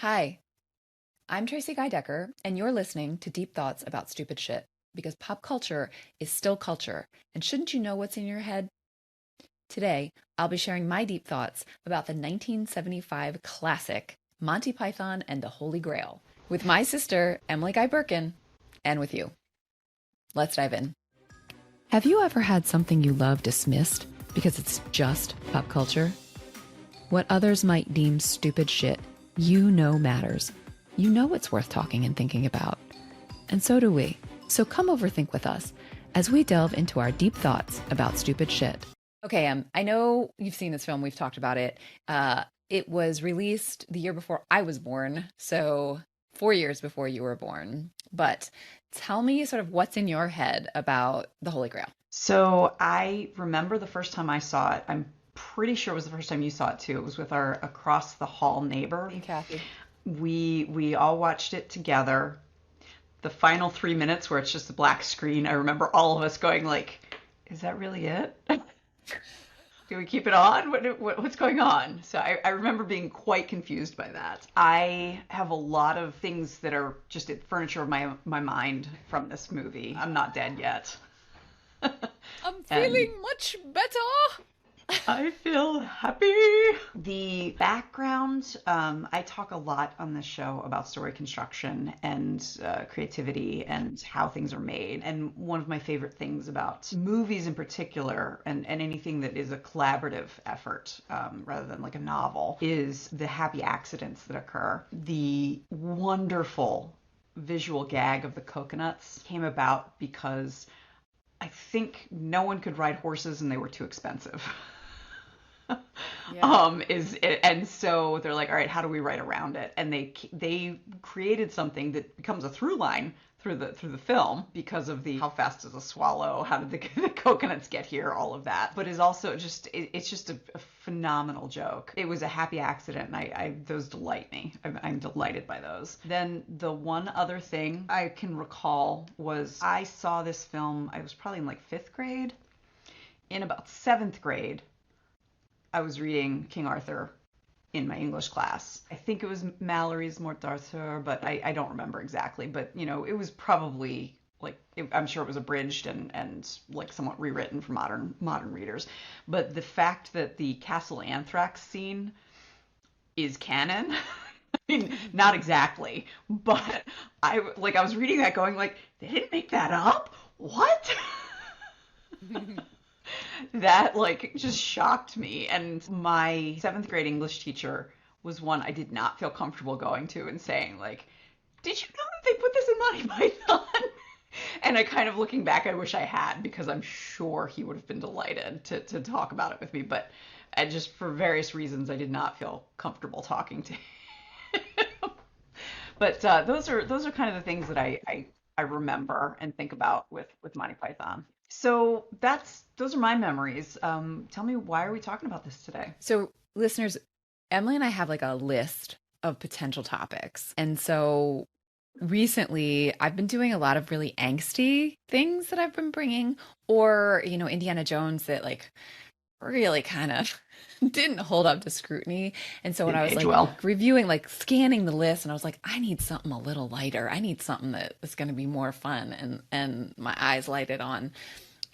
Hi, I'm Tracy Guy Decker, and you're listening to Deep Thoughts About Stupid Shit because pop culture is still culture, and shouldn't you know what's in your head? Today, I'll be sharing my deep thoughts about the 1975 classic Monty Python and the Holy Grail with my sister, Emily Guy Birkin, and with you. Let's dive in. Have you ever had something you love dismissed because it's just pop culture? What others might deem stupid shit, you know matters. You know it's worth talking and thinking about. And so do we. So come overthink with us as we delve into our deep thoughts about stupid shit. Okay, I know you've seen this film. We've talked about it. It was released the year before I was born, so 4 years before you were born. But tell me sort of what's in your head about the Holy Grail. So I remember the first time I saw it. I'm pretty sure it was the first time you saw it too. It was with our across the hall neighbor. Hey, Kathy. We all watched it together. The final 3 minutes where it's just a black screen, I remember all of us going like, "Is that really it? Do we keep it on? What's going on?" So I remember being quite confused by that. I have a lot of things that are just furniture of my mind from this movie. I'm not dead yet. I'm And feeling much better. I feel happy. The background, I talk a lot on this show about story construction and creativity and how things are made. And one of my favorite things about movies in particular, and anything that is a collaborative effort rather than like a novel, is the happy accidents that occur. The wonderful visual gag of the coconuts came about because I think no one could ride horses and they were too expensive. Yeah. And so they're like, all right, how do we write around it? And they created something that becomes a through line through the film because of the how fast does a swallow, how did the coconuts get here, all of that. But is also just it's just a phenomenal joke. It was a happy accident, and I those delight me. I'm delighted by those. Then the one other thing I can recall was I saw this film. I was probably in like fifth grade. In about seventh grade, I was reading King Arthur in my English class. I think it was Mallory's Morte d'Arthur, but I don't remember exactly. But, it was probably like, I'm sure it was abridged and like somewhat rewritten for modern readers. But the fact that the Castle Anthrax scene is canon, I mean, not exactly, but I was reading that going like, they didn't make that up? What? That just shocked me. And my seventh grade English teacher was one I did not feel comfortable going to and saying like, did you know that they put this in Monty Python? And I kind of looking back, I wish I had, because I'm sure he would have been delighted to talk about it with me. But just for various reasons, I did not feel comfortable talking to him. But those are kind of the things that I remember and think about with Monty Python. So those are my memories. Tell me, why are we talking about this today? So, listeners, Emily and I have like a list of potential topics. And so recently I've been doing a lot of really angsty things that I've been bringing, or, Indiana Jones that like really kind of didn't hold up to scrutiny. And so when I Didn't was age like well. reviewing, like scanning the list, and I was like, I need something a little lighter. I need something that is going to be more fun. And my eyes lighted on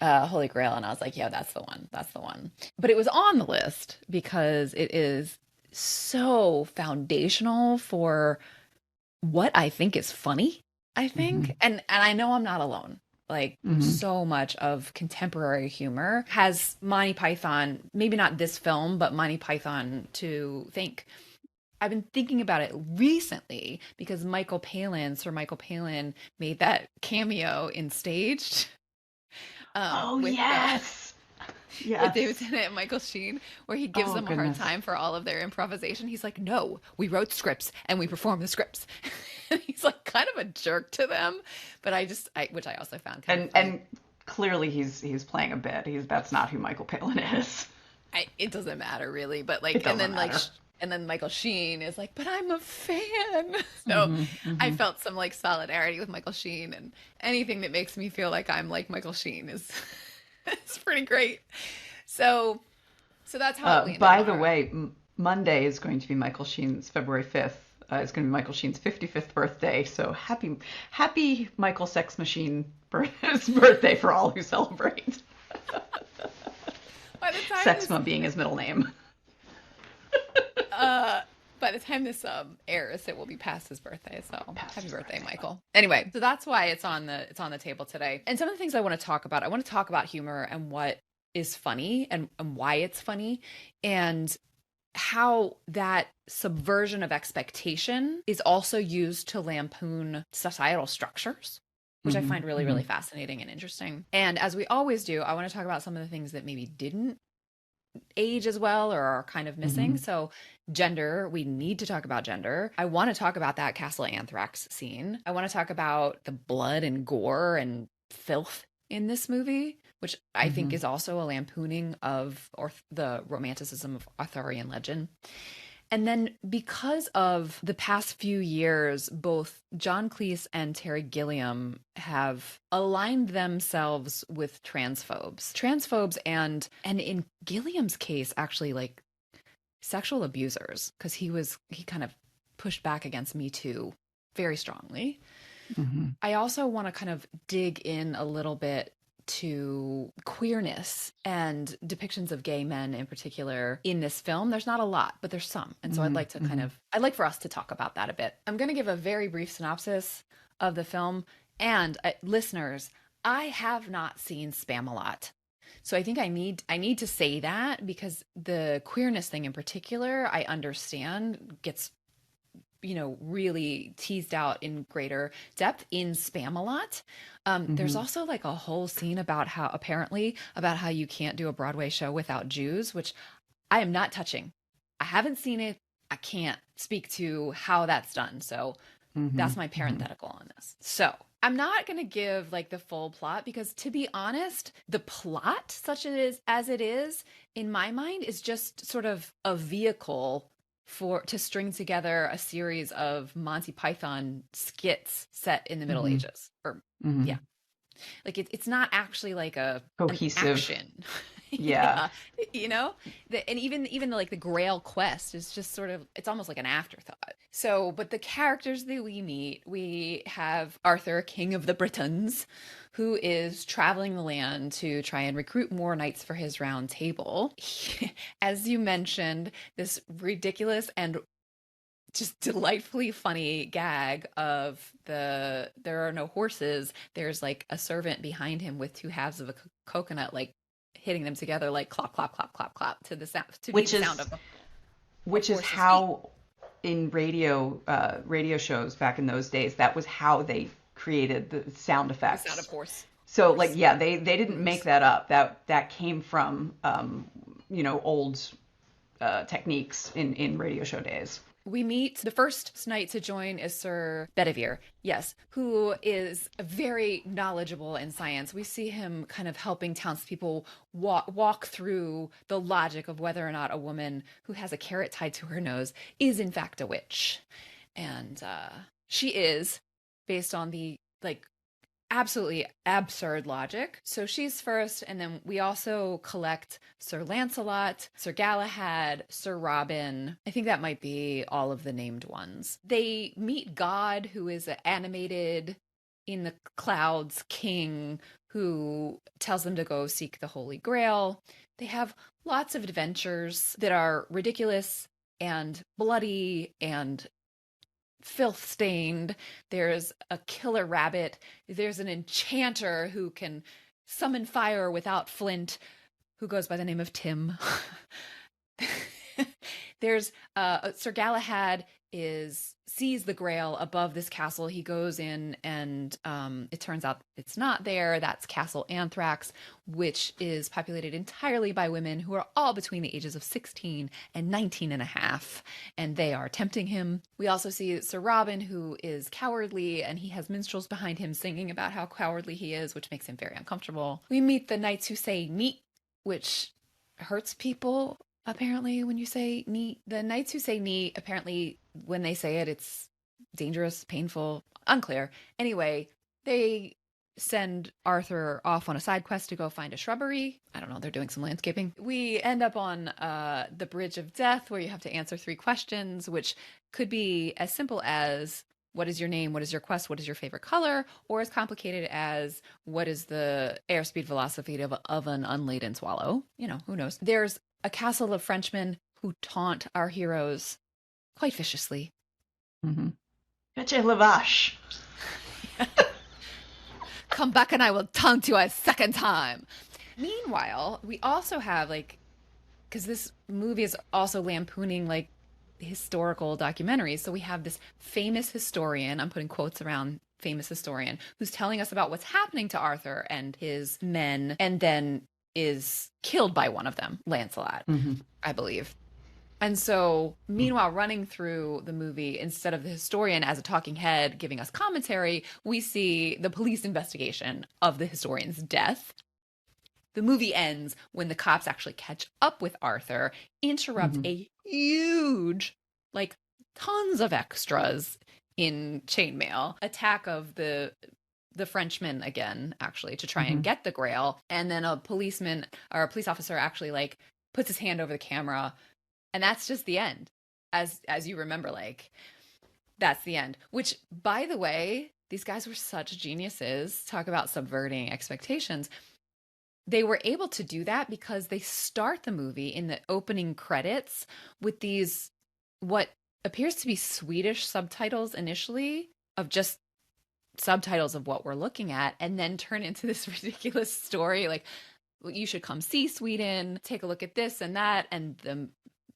Holy Grail, and I was like, yeah, that's the one. That's the one. But it was on the list because it is so foundational for what I think is funny, I think. Hmm. And I know I'm not alone. Like Hmm. so much of contemporary humor has Monty Python, maybe not this film, but Monty Python to think. I've been thinking about it recently because Sir Michael Palin made that cameo in Staged Oh, with yes. with David Yes. Tennant and Michael Sheen, where he gives Oh, them a hard goodness. time for all of their improvisation. He's like, "No, we wrote scripts and we perform the scripts." And he's like kind of a jerk to them, but which I also found kind of And funny. clearly he's playing a bit. That's not who Michael Palin is. It doesn't matter really, but It like, and doesn't then matter. and then Michael Sheen is like, "But I'm a fan." So Hmm. I Hmm. felt some like solidarity with Michael Sheen, and anything that makes me feel like I'm like Michael Sheen is it's pretty great. So so that's how it landed By on the our. way, Monday is going to be Michael Sheen's February 5th It's going to be Michael Sheen's 55th birthday. So happy Michael Sex Machine birthday for all who celebrate. By the time Sexma being his middle name. by the time this airs, it will be past his birthday. So happy birthday, Michael. Michael. Anyway, so that's why it's on the table today. And some of the things I want to talk about, humor and what is funny and why it's funny, and how that subversion of expectation is also used to lampoon societal structures, which I find really, really fascinating and interesting. And as we always do, I want to talk about some of the things that maybe didn't age as well or are kind of missing. So gender, we need to talk about gender. I want to talk about that Castle Anthrax scene. I want to talk about the blood and gore and filth in this movie, which I think is also a lampooning of the romanticism of Arthurian legend. And then because of the past few years, both John Cleese and Terry Gilliam have aligned themselves with transphobes and in Gilliam's case, actually like sexual abusers, because he kind of pushed back against Me Too very strongly. I also want to kind of dig in a little bit to queerness and depictions of gay men in particular in this film. There's not a lot, but there's some. And so I'd like to I'd like for us to talk about that a bit. I'm going to give a very brief synopsis of the film. And listeners, I have not seen Spamalot. So I think I need to say that because the queerness thing in particular, I understand gets really teased out in greater depth in Spamalot. There's also like a whole scene about how you can't do a Broadway show without Jews, which I am not touching. I haven't seen it. I can't speak to how that's done. So that's my parenthetical on this. So I'm not going to give like the full plot because, to be honest, the plot, such as it is, in my mind, is just sort of a vehicle to string together a series of Monty Python skits set in the Middle Ages. Or yeah, like it's not actually like a cohesive an action. Yeah. And even like the Grail quest is just sort of, it's almost like an afterthought. So, but the characters that we have Arthur, King of the Britons, who is traveling the land to try and recruit more knights for his round table. As you mentioned, this ridiculous and just delightfully funny gag of there are no horses. There's like a servant behind him with two halves of a coconut, like hitting them together, like clop, clop, clop, clop, clop to the sound, sound of which is how in radio shows back in those days, that was how they created the sound effects. The sound of horse. So like, yeah, they didn't make that up. That came from old techniques in radio show days. We meet the first knight to join is Sir Bedivere, yes, who is very knowledgeable in science. We see him kind of helping townspeople walk through the logic of whether or not a woman who has a carrot tied to her nose is in fact a witch. And she is, based on the absolutely absurd logic. So she's first, and then we also collect Sir Lancelot, Sir Galahad, Sir Robin. I think that might be all of the named ones. They meet God, who is an animated in the clouds king who tells them to go seek the Holy Grail. They have lots of adventures that are ridiculous and bloody and filth-stained. There's a killer rabbit. There's an enchanter who can summon fire without flint, who goes by the name of Tim. There's Sir Galahad sees the Grail above this castle. He goes in and it turns out it's not there. That's Castle Anthrax, which is populated entirely by women who are all between the ages of 16 and 19 and a half, and they are tempting him. We also see Sir Robin, who is cowardly, and he has minstrels behind him singing about how cowardly he is, which makes him very uncomfortable. We meet the knights who say neat, which hurts people. Apparently, when you say neat, the knights who say neat, apparently when they say it, it's dangerous, painful, unclear. Anyway, they send Arthur off on a side quest to go find a shrubbery. I don't know, they're doing some landscaping. We end up on the Bridge of Death, where you have to answer 3 questions, which could be as simple as, what is your name? What is your quest? What is your favorite color? Or as complicated as, what is the airspeed velocity of an unladen swallow? You know, who knows? There's a castle of Frenchmen who taunt our heroes quite viciously. Mm-hmm. Fetch la vache. Come back and I will taunt you a second time. Meanwhile, we also have, like, because this movie is also lampooning like historical documentaries. So we have this famous historian, I'm putting quotes around famous historian, who's telling us about what's happening to Arthur and his men, and then is killed by one of them, Lancelot, I believe. And so, meanwhile, running through the movie, instead of the historian as a talking head giving us commentary, we see the police investigation of the historian's death. The movie ends when the cops actually catch up with Arthur, interrupt a huge, like, tons of extras in chainmail attack of the Frenchman again, actually, to try and get the Grail. And then a policeman or a police officer actually, like, puts his hand over the camera. And that's just the end. As you remember, like, that's the end. Which, by the way, these guys were such geniuses. Talk about subverting expectations. They were able to do that because they start the movie in the opening credits with these, what appears to be Swedish subtitles initially, of just subtitles of what we're looking at, and then turn into this ridiculous story like, you should come see Sweden, take a look at this and that, and the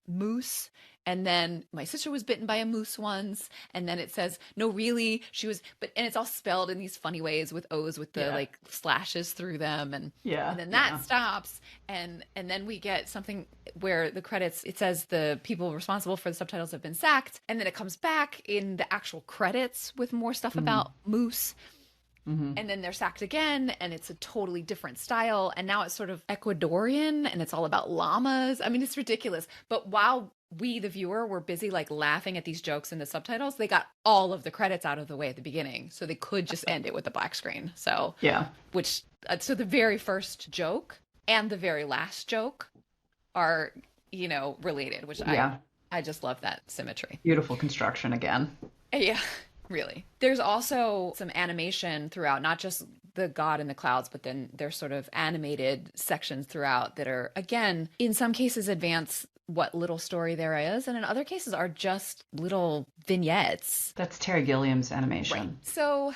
moose. And then my sister was bitten by a moose once. And then it says, no, really, she was, and it's all spelled in these funny ways with O's with the like slashes through them. And then that stops. And then we get something where the credits, it says the people responsible for the subtitles have been sacked. And then it comes back in the actual credits with more stuff about moose. And then they're sacked again, and it's a totally different style. And now it's sort of Ecuadorian, and it's all about llamas. I mean, it's ridiculous. But while we, the viewer, were busy like laughing at these jokes in the subtitles, they got all of the credits out of the way at the beginning, so they could just end it with a black screen. So so the very first joke and the very last joke are, you know, related, which I just love that symmetry. Beautiful construction again. Yeah. Really. There's also some animation throughout, not just the god in the clouds, but then there's sort of animated sections throughout that are, again, in some cases advance what little story there is, and in other cases are just little vignettes. That's Terry Gilliam's animation. Right. So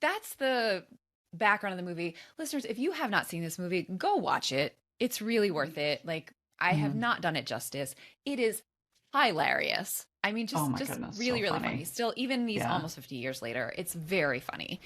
that's the background of the movie. Listeners, if you have not seen this movie, go watch it. It's really worth it. Like, I have not done it justice. It is hilarious. I mean, just goodness, really, so really funny. Still, even these almost 50 years later, it's very funny.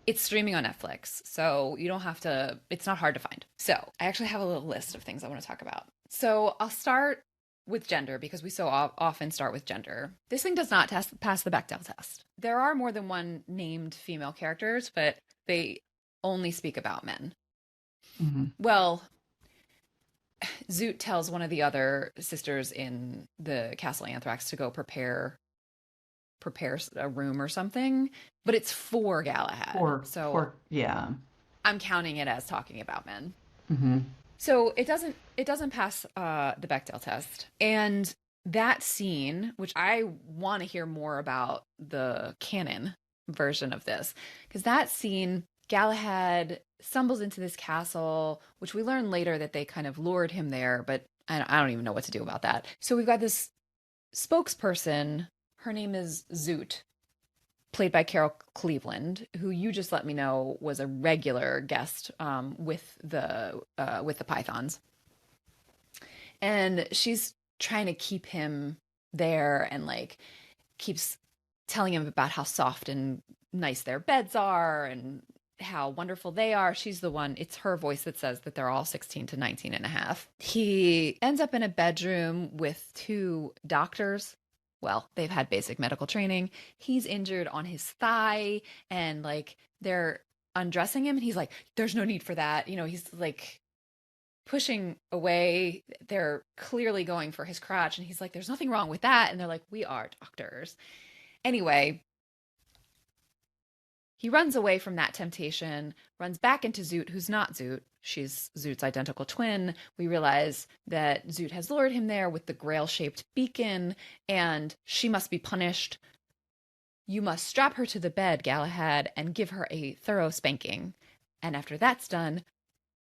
It's streaming on Netflix, so you don't have to, it's not hard to find. So I actually have a little list of things I want to talk about. So I'll start with gender, because we so often start with gender. This thing does not pass the Bechdel test. There are more than one named female characters, but they only speak about men. Well, Zoot tells one of the other sisters in the Castle Anthrax to go prepare a room or something, but it's for Galahad. I'm counting it as talking about men. So it doesn't pass the Bechdel test. And that scene, which I want to hear more about the canon version of this, because that scene, Galahad stumbles into this castle, which we learn later that they kind of lured him there, but I don't even know what to do about that. So we've got this spokesperson. Her name is Zoot, played by Carol Cleveland, who you just let me know was a regular guest with the Pythons. And she's trying to keep him there and like keeps telling him about how soft and nice their beds are and how wonderful they are. She's the one, it's her voice that says that they're all 16 to 19 and a half. He ends up in a bedroom with 2 doctors. Well, they've had basic medical training. He's injured on his thigh, and like they're undressing him, and he's like, there's no need for that. You know, he's like pushing away. They're clearly going for his crotch, and he's like, there's nothing wrong with that. And they're like, we are doctors. Anyway, he runs away from that temptation, runs back into Zoot, who's not Zoot. She's Zoot's identical twin. We realize that Zoot has lured him there with the grail-shaped beacon, and she must be punished. You must strap her to the bed, Galahad, and give her a thorough spanking. And after that's done,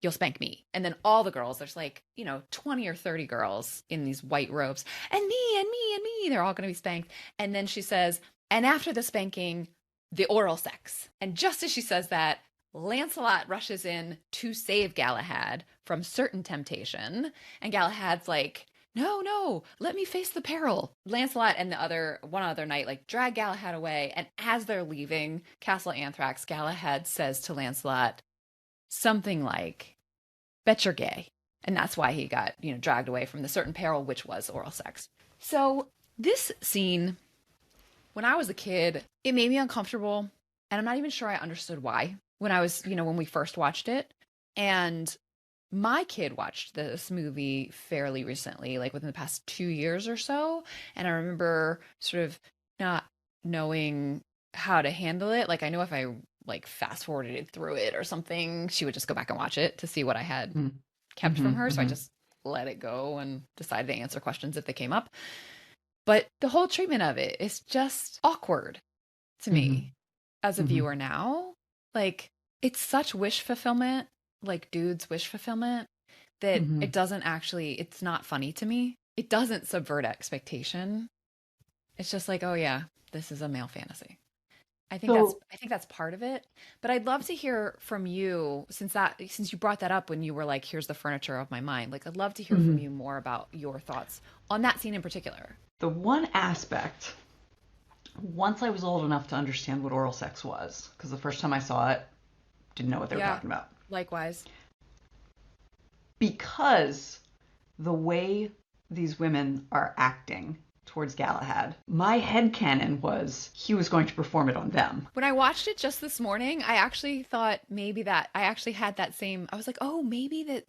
you'll spank me. And then all the girls, there's like, 20 or 30 girls in these white robes, and me, and me, and me, they're all going to be spanked. And then she says, and after the spanking, the oral sex. And just as she says that, Lancelot rushes in to save Galahad from certain temptation. And Galahad's like, no, let me face the peril. Lancelot and one other knight like drag Galahad away. And as they're leaving Castle Anthrax, Galahad says to Lancelot something like, bet you're gay. And that's why he got, dragged away from the certain peril, which was oral sex. So this scene, when I was a kid, it made me uncomfortable. And I'm not even sure I understood why when I was, when we first watched it. And my kid watched this movie fairly recently, like within the past 2 years or so. And I remember sort of not knowing how to handle it. Like I know if I like fast forwarded through it or something, she would just go back and watch it to see what I had kept from her. So I just let it go and decided to answer questions if they came up. But the whole treatment of it is just awkward to me as a viewer now. Like it's such wish fulfillment, like dudes wish fulfillment, that it doesn't actually, it's not funny to me. It doesn't subvert expectation. It's just like, oh yeah, this is a male fantasy. I think that's part of it. But I'd love to hear from you, since you brought that up when you were like, here's the furniture of my mind. Like I'd love to hear from you more about your thoughts on that scene in particular. The one aspect, once I was old enough to understand what oral sex was, because the first time I saw it, didn't know what they were talking about. Likewise. Because the way these women are acting towards Galahad, my headcanon was he was going to perform it on them. When I watched it just this morning, I actually thought maybe that I actually had that same, I was like, oh, maybe that,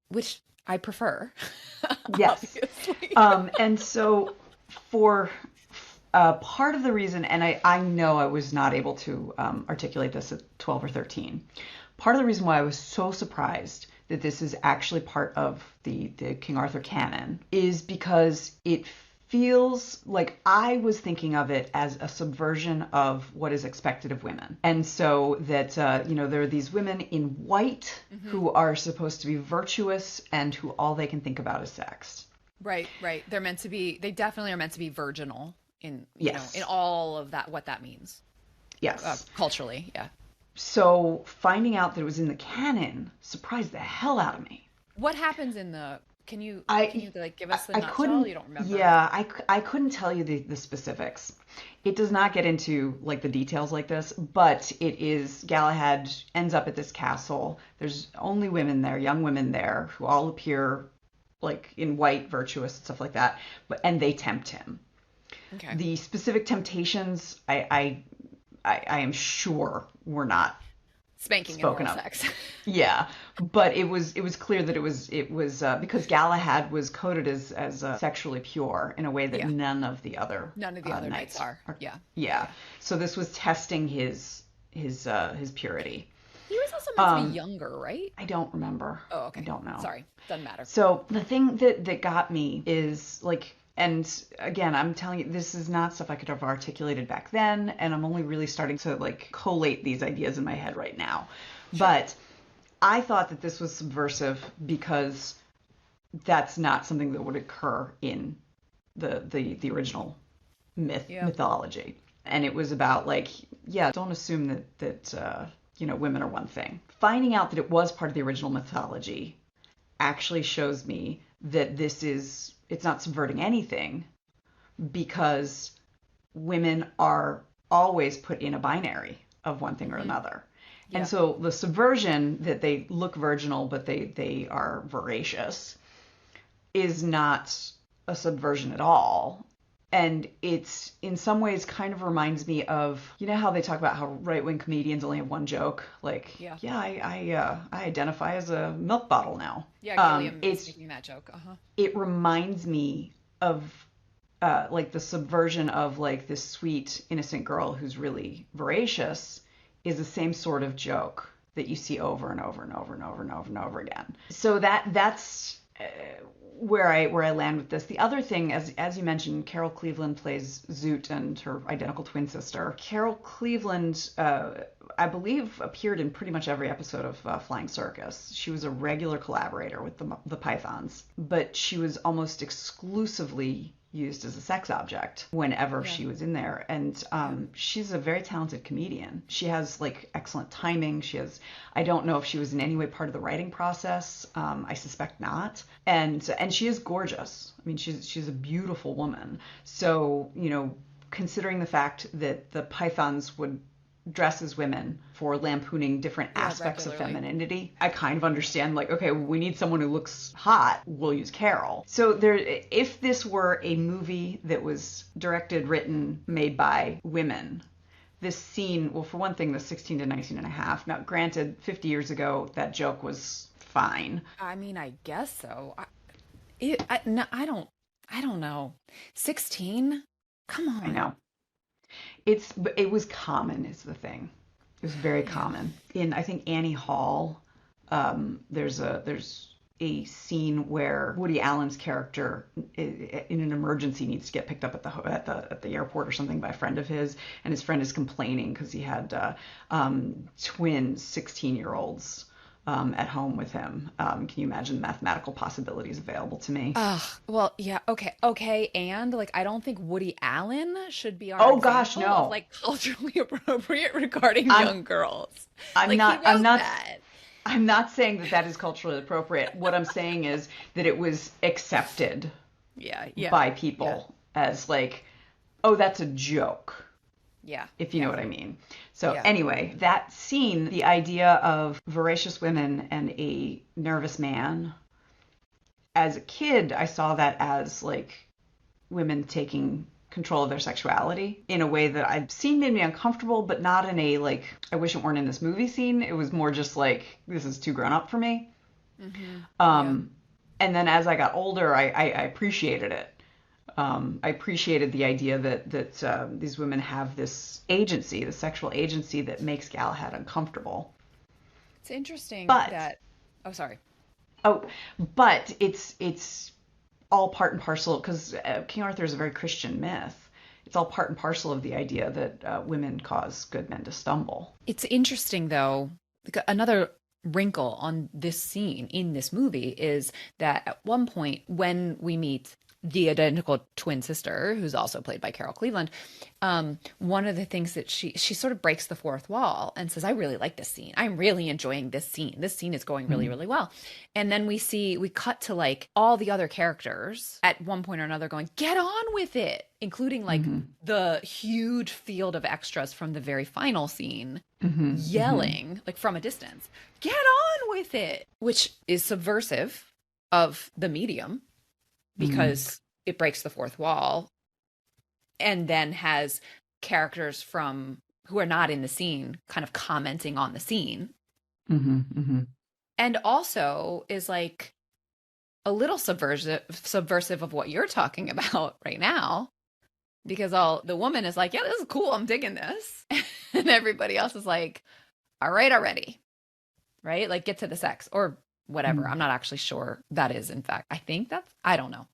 which I prefer. Yes. And so for part of the reason, and I know I was not able to articulate this at 12 or 13, part of the reason why I was so surprised that this is actually part of the King Arthur canon is because it feels like I was thinking of it as a subversion of what is expected of women. And so that, there are these women in white who are supposed to be virtuous and who all they can think about is sex. Right. They're meant to be, they definitely are meant to be virginal in, in all of that, what that means. Yes. Culturally. Yeah. So finding out that it was in the canon surprised the hell out of me. What happens in the, can you like give us the nutshell? You don't remember? Yeah, I couldn't tell you the specifics. It does not get into like the details like this, but it is Galahad ends up at this castle. There's only women there, young women there, who all appear like in white, virtuous and stuff like that, and they tempt him. Okay. The specific temptations, I am sure were not spanking spoken and oral of. sex. Yeah, but it was clear that it was because Galahad was coded as sexually pure in a way that none of the other knights are. Yeah. Yeah. So this was testing his purity. He was also meant to be younger, right? I don't remember. Oh, okay. I don't know. Sorry, doesn't matter. So the thing that got me is like. And again, I'm telling you, this is not stuff I could have articulated back then, and I'm only really starting to like collate these ideas in my head right now. Sure. But I thought that this was subversive because that's not something that would occur in the original mythology. And it was about like, don't assume that women are one thing. Finding out that it was part of the original mythology actually shows me that it's not subverting anything, because women are always put in a binary of one thing or another. Yeah. And so the subversion that they look virginal but they are voracious is not a subversion at all. And it's in some ways kind of reminds me of, how they talk about how right-wing comedians only have one joke. Like, I identify as a milk bottle now. Yeah, Gilliam is making that joke. It reminds me of like the subversion of like this sweet, innocent girl who's really voracious is the same sort of joke that you see over and over and over and over and over and over again. So that's where I land with this. The other thing, as you mentioned, Carol Cleveland plays Zoot and her identical twin sister. Carol Cleveland, I believe, appeared in pretty much every episode of Flying Circus. She was a regular collaborator with the Pythons, but she was almost exclusively used as a sex object whenever she was in there. And she's a very talented comedian. She has like excellent timing. I don't know if she was in any way part of the writing process. I suspect not. And she is gorgeous. I mean, she's a beautiful woman. So, considering the fact that the Pythons would dress as women for lampooning different aspects of femininity, I kind of understand, like, okay, we need someone who looks hot, we'll use Carol. So if this were a movie that was directed, written, made by women, this scene, well, for one thing, the 16 to 19 and a half, now granted, 50 years ago, that joke was fine. I mean, I guess so. I don't know. 16? Come on. I know. It was common is the thing. It was very common. In, I think, Annie Hall, there's a scene where Woody Allen's character in an emergency needs to get picked up at the airport or something by a friend of his, and his friend is complaining because he had twin 16-year-olds at home with him. Can you imagine the mathematical possibilities available to me? Well, yeah, okay, and like I don't think Woody Allen should be our Oh gosh, example no. of like culturally appropriate regarding young girls. I'm Like not. he I'm wrote not. that. I'm not saying that is culturally appropriate. What I'm saying is that it was accepted Yeah, by people as like, oh, that's a joke. yeah, If you know what I mean. So Yeah. anyway, that scene, the idea of voracious women and a nervous man, as a kid, I saw that as like women taking control of their sexuality in a way that I've seen made me uncomfortable, but not in a like, I wish it weren't in this movie scene. It was more just like, this is too grown up for me. And then as I got older, I appreciated it. I appreciated the idea that these women have this agency, the sexual agency that makes Galahad uncomfortable. It's interesting But that. Oh, sorry. but it's all part and parcel because King Arthur is a very Christian myth. It's all part and parcel of the idea that women cause good men to stumble. It's interesting though. Another wrinkle on this scene in this movie is that at one point when we meet the identical twin sister, who's also played by Carol Cleveland, one of the things that she sort of breaks the fourth wall and says, I really like this scene. I'm really enjoying this scene. This scene is going really, really well. And then we cut to like all the other characters at one point or another going, get on with it, including like the huge field of extras from the very final scene yelling like from a distance, get on with it, which is subversive of the medium because it breaks the fourth wall and then has characters from who are not in the scene kind of commenting on the scene. And also is like a little subversive of what you're talking about right now, because the woman is like, yeah, this is cool, I'm digging this. And everybody else is like, all right already, right? Like get to the sex or whatever. I'm not actually sure that is, in fact, I don't know.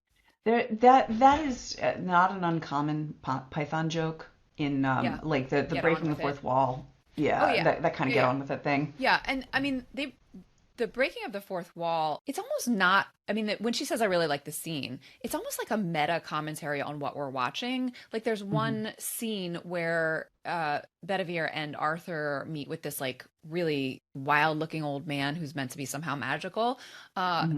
That is not an uncommon Python joke in like the breaking the fourth wall. Yeah, that kind of get on with it thing. Yeah, and I mean the breaking of the fourth wall, it's almost not, I mean, when she says I really like the scene, it's almost like a meta commentary on what we're watching. Like there's one scene where Bedivere and Arthur meet with this like really wild looking old man who's meant to be somehow magical,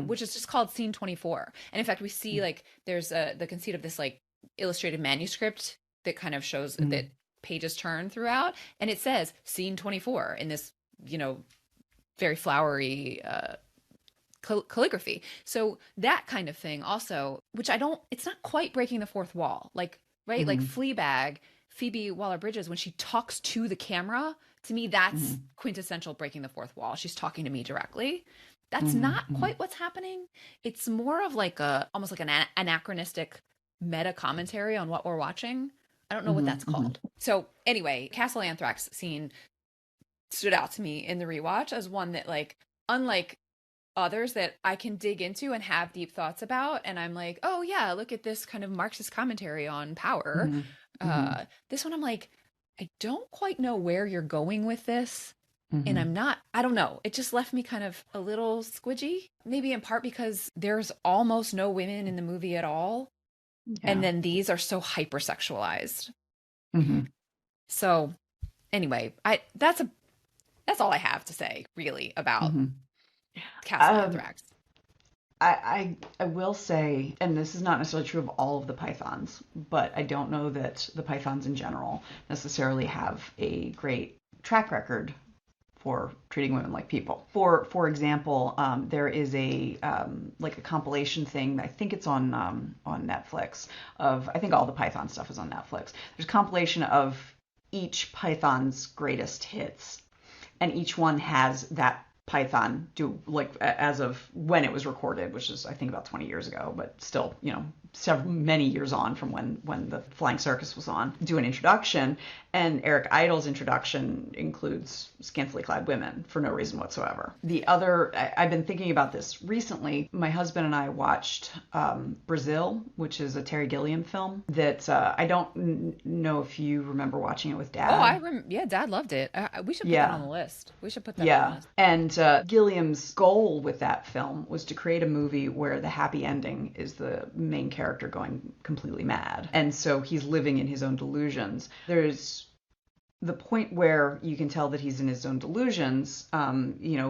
which is just called scene 24. And in fact, we see like there's the conceit of this like illustrated manuscript that kind of shows that pages turn throughout. And it says scene 24 in this, very flowery calligraphy. So that kind of thing also, which it's not quite breaking the fourth wall. Like, right? Like Fleabag, Phoebe Waller-Bridges, when she talks to the camera, to me, that's quintessential breaking the fourth wall. She's talking to me directly. That's not quite what's happening. It's more of like almost like an anachronistic meta commentary on what we're watching. I don't know what that's called. So anyway, Castle Anthrax scene, stood out to me in the rewatch as one that, like, unlike others that I can dig into and have deep thoughts about, and I'm like, oh yeah, look at this kind of Marxist commentary on power. Hmm. Hmm. This one I'm like, I don't quite know where you're going with this. And Hmm. I don't know. It just left me kind of a little squidgy, maybe in part because there's almost no women in the movie at all. And Yeah. then these are so hypersexualized. Hmm. So anyway, that's all I have to say really about Hmm. Castle Um, Anthrax. I will say, and this is not necessarily true of all of the pythons, but I don't know that the pythons in general necessarily have a great track record for treating women like people. For example, there is a like a compilation thing. I think it's on Netflix. Of I think all the Python stuff is on Netflix. There's a compilation of each Python's greatest hits, and each one has that Python do like as of when it was recorded, which is I think about 20 years ago, but still, many years on from when the Flying Circus was on, do an introduction, and Eric Idle's introduction includes scantily clad women for no reason whatsoever. The other, I've been thinking about this recently. My husband and I watched Brazil, which is a Terry Gilliam film that I don't know if you remember watching it with Oh, Dad. yeah, Dad loved it. We should put that on Yeah. the list. We should put that on the Yeah. list. And Gilliam's goal with that film was to create a movie where the happy ending is the main character going completely mad. And so he's living in his own delusions. There's the point where you can tell that he's in his own delusions.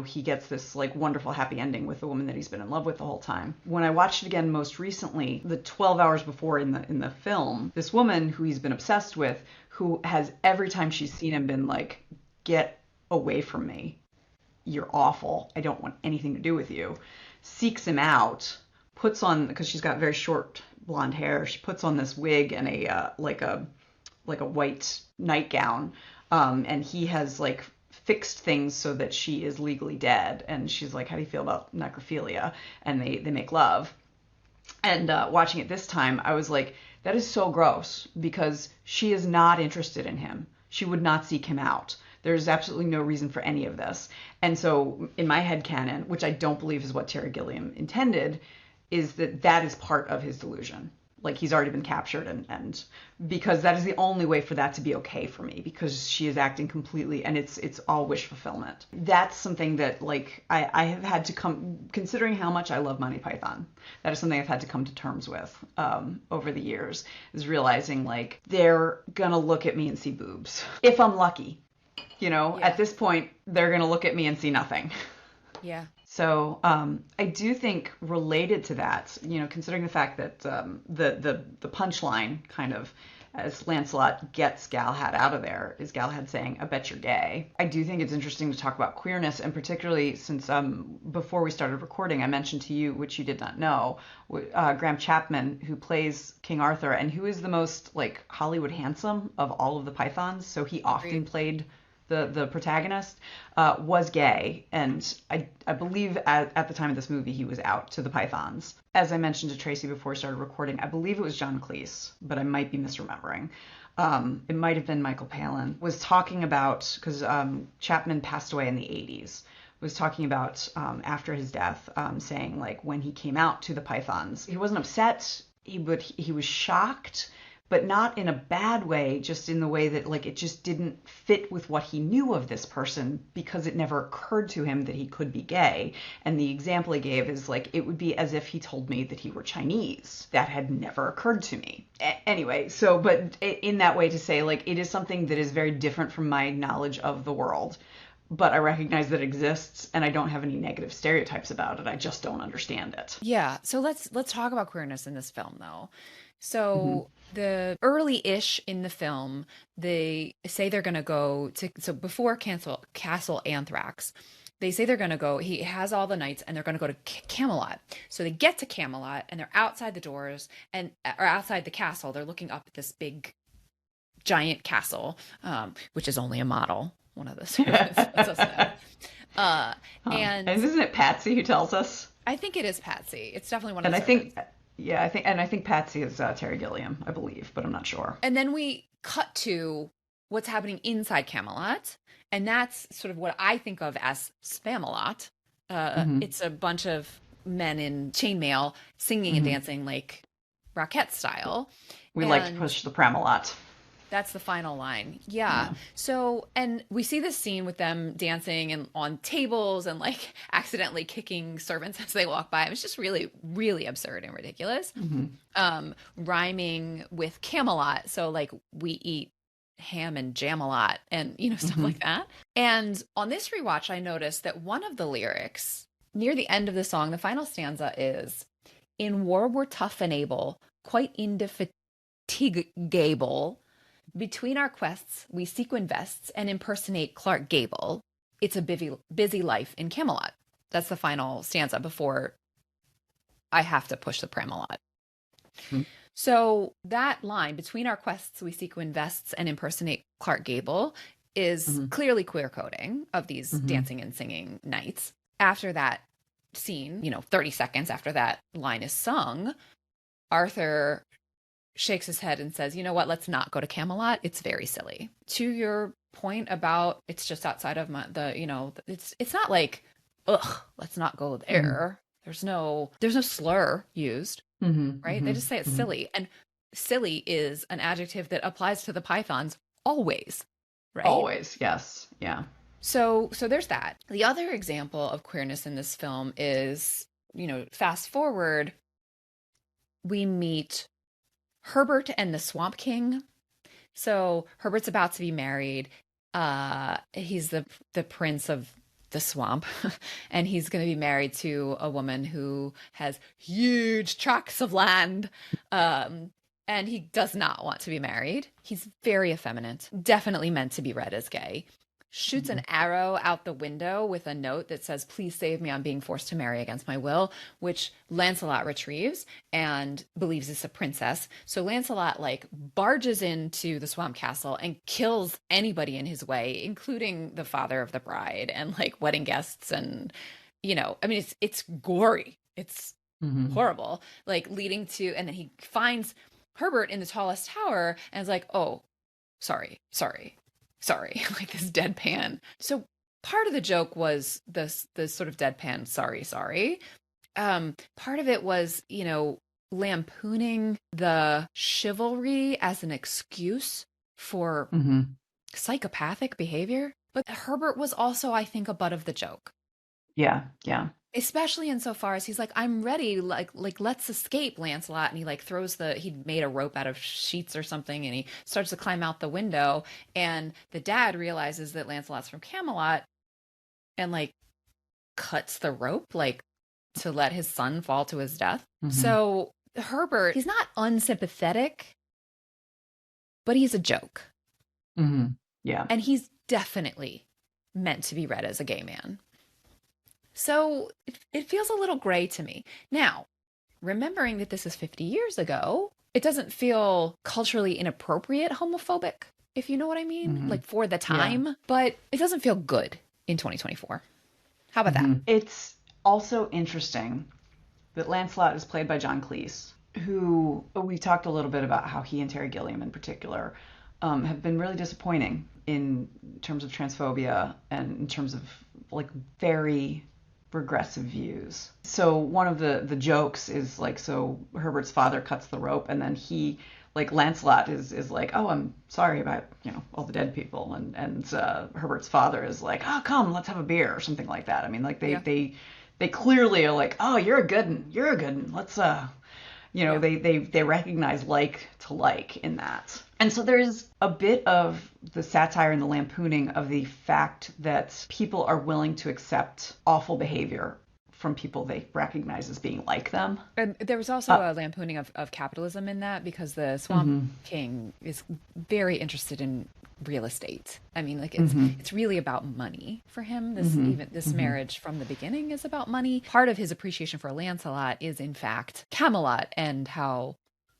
He gets this like wonderful happy ending with the woman that he's been in love with the whole time. When I watched it again most recently, the 12 hours before in the film, this woman who he's been obsessed with, who has every time she's seen him been like, get away from me. You're awful. I don't want anything to do with you. Seeks him out, puts on, because she's got very short blonde hair, she puts on this wig and a white nightgown, and he has like fixed things so that she is legally dead. And she's like, "How do you feel about necrophilia?" And they make love. And watching it this time, I was like, that is so gross because she is not interested in him. She would not seek him out. There's absolutely no reason for any of this. And so in my head canon, which I don't believe is what Terry Gilliam intended, is that is part of his delusion. Like he's already been captured, and because that is the only way for that to be okay for me, because she is acting completely, and it's all wish fulfillment. That's something that like I have had to come, considering how much I love Monty Python, that is something I've had to come to terms with over the years, is realizing like they're gonna look at me and see boobs if I'm lucky. Yeah. At this point they're gonna look at me and see nothing. Yeah. So I do think related to that, considering the fact that the punchline kind of as Lancelot gets Galahad out of there is Galahad saying, "I bet you're gay." I do think it's interesting to talk about queerness, and particularly since before we started recording, I mentioned to you, which you did not know, Graham Chapman, who plays King Arthur and who is the most like Hollywood handsome of all of the Pythons. So he often Agreed. played the protagonist, was gay, and I believe at the time of this movie he was out to the Pythons. As I mentioned to Tracy before we started recording, I believe it was John Cleese, but I might be misremembering. It might have been Michael Palin, was talking about, because Chapman passed away in the 80s, was talking about after his death, saying like when he came out to the Pythons, he wasn't upset, he was shocked, but not in a bad way, just in the way that like it just didn't fit with what he knew of this person, because it never occurred to him that he could be gay. And the example he gave is like, it would be as if he told me that he were Chinese. That had never occurred to me. Anyway, so, but in that way to say like, it is something that is very different from my knowledge of the world, but I recognize that it exists, and I don't have any negative stereotypes about it. I just don't understand it. Yeah. So let's talk about queerness in this film though. Mm-hmm. So the early-ish in the film, they say they're going to go to, so before Castle Anthrax, they say they're going to go, he has all the knights and they're going to go to Camelot. So they get to Camelot and they're outside the doors and or outside the castle. They're looking up at this big giant castle, which is only a model. One of the servants lets us know. Uh, And and isn't it Patsy who tells us? I think it is Patsy. It's definitely one of And the I servants. think, yeah, I think Patsy is Terry Gilliam, I believe, but I'm not sure. And then we cut to what's happening inside Camelot. And that's sort of what I think of as Spamalot. Mm-hmm. It's a bunch of men in chainmail singing and Mm-hmm. dancing like Rockette style. We like to And push the pram a lot. that's the final line. Yeah. Yeah. So, and we see this scene with them dancing and on tables and like accidentally kicking servants as they walk by. It's just really, really absurd and ridiculous. Mm-hmm. Rhyming with Camelot. So, like, we eat ham and jam-a-lot and, stuff Mm-hmm. like that. And on this rewatch, I noticed that one of the lyrics near the end of the song, the final stanza is, "In war we're tough and able, quite indefatigable. Between our quests, we sequin vests and impersonate Clark Gable. It's a busy life in Camelot." That's the final stanza before I have to push the pram a lot. Mm-hmm. So that line, "between our quests, we sequin vests and impersonate Clark Gable," is Mm-hmm. clearly queer coding of these Mm-hmm. dancing and singing knights. After that scene, 30 seconds after that line is sung, Arthur shakes his head and says, "You know what? Let's not go to Camelot. It's very silly." To your point about it's just outside of it's not like, ugh, let's not go there. Mm-hmm. There's no slur used, Mm-hmm. right? They just say it's Mm-hmm. silly. And silly is an adjective that applies to the Pythons always, right? Always, yes. Yeah. So there's that. The other example of queerness in this film is, fast forward, we meet Herbert and the Swamp King. So Herbert's about to be married. He's the prince of the swamp, and he's going to be married to a woman who has huge tracts of land. And he does not want to be married. He's very effeminate, definitely meant to be read as gay. Shoots Mm-hmm. an arrow out the window with a note that says, "Please save me, I'm being forced to marry against my will," which Lancelot retrieves and believes is a princess. So Lancelot like barges into the swamp castle and kills anybody in his way, including the father of the bride and like wedding guests. And, I mean, it's gory. It's Mm-hmm. horrible, like leading to, and then he finds Herbert in the tallest tower and is like, "Oh, sorry, like this deadpan." So part of the joke was this sort of deadpan sorry. Part of it was, lampooning the chivalry as an excuse for Mm-hmm. psychopathic behavior. But Herbert was also, I think, a butt of the joke. Yeah. Yeah. Especially insofar as he's like, "I'm ready, like let's escape, Lancelot." And he like he'd made a rope out of sheets or something, and he starts to climb out the window. And the dad realizes that Lancelot's from Camelot and like cuts the rope, like to let his son fall to his death. Mm-hmm. So Herbert, he's not unsympathetic, but he's a joke. Mm-hmm. Yeah. And he's definitely meant to be read as a gay man. So it feels a little gray to me. Now, remembering that this is 50 years ago, it doesn't feel culturally inappropriate homophobic, if you know what I mean, Mm-hmm. like for the time, but it doesn't feel good in 2024. How about Mm-hmm. that? It's also interesting that Lancelot is played by John Cleese, who we talked a little bit about how he and Terry Gilliam in particular have been really disappointing in terms of transphobia and in terms of like very regressive views. So one of the jokes is like, so Herbert's father cuts the rope and then he like Lancelot is like, "Oh, I'm sorry about all the dead people," and Herbert's father is like, "Oh, come, let's have a beer," or something like that. I mean, like they clearly are like, "Oh, you're a good one, let's Yeah. they recognize like to like in that. And so there's a bit of the satire and the lampooning of the fact that people are willing to accept awful behavior from people they recognize as being like them. And there was also a lampooning of capitalism in that, because the Swamp King is very interested in real estate. I mean, like it's really about money for him. This marriage from the beginning is about money. Part of his appreciation for Lancelot is in fact Camelot and how